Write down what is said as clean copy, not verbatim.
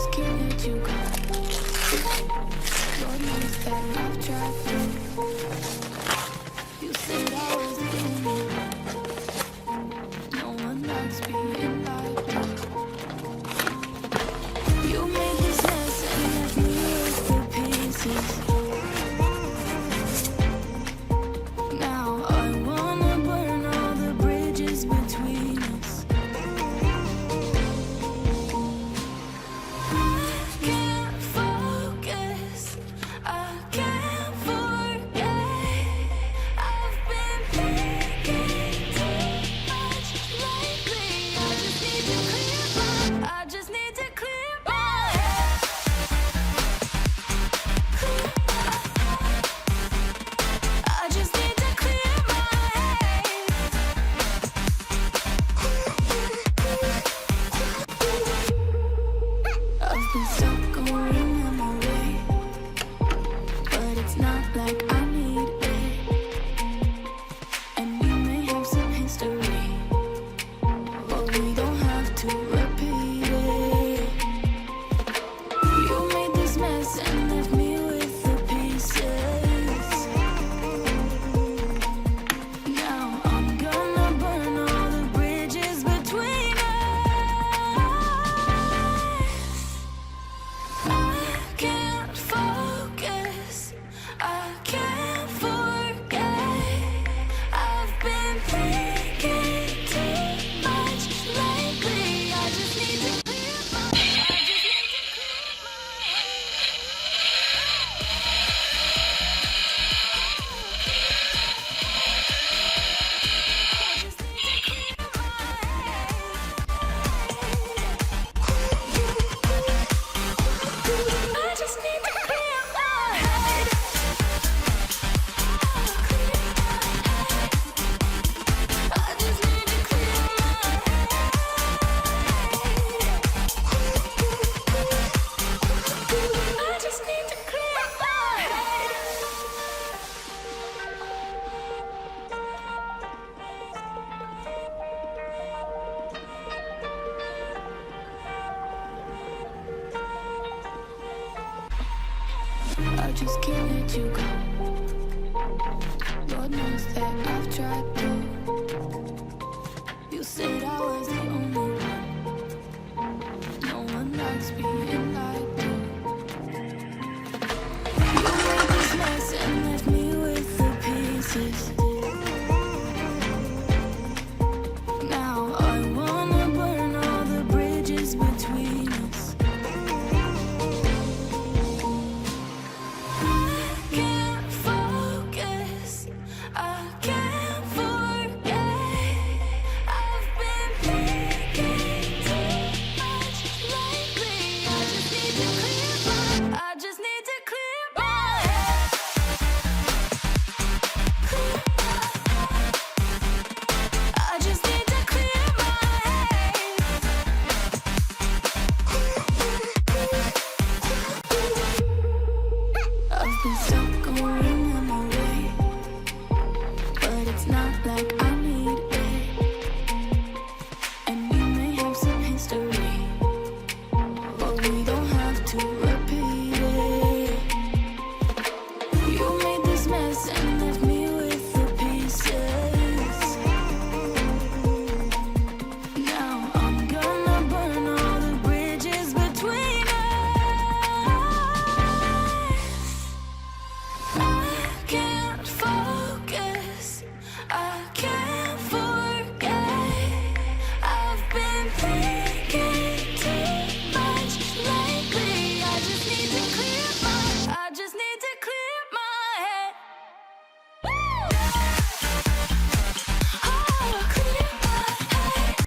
just can't let you go. Lord knows that I've tried to. You said I was the only one. No one likes being lied to. You made this mess and left me with the pieces. Now I wanna burn all the bridges between us. I can't focus, I can't forget. I've been thinking too much lately. I just need to clear my head. I just need to clear my head. I've been stuck going on my way, but it's not like I need it. And we may have some history, but we don't have to repeat it. You made this mess and left me with the pieces. Now I'm gonna burn all the bridges between us. I can't focus, I can't forget. I've been thinking too much lately. I just need to clear my head. I just need to clear my head. I just need to clear my head. I just need to clear my head. I just can't let you go. Lord knows that I've tried to. You said I was the only one. No one likes being lied to. You made this mess and left me with the pieces. Now I wanna burn all the bridges between us. I can't focus, I can't forget. I've been thinking too much lately. I just need to clear my head. I just need to clear my head. I've been so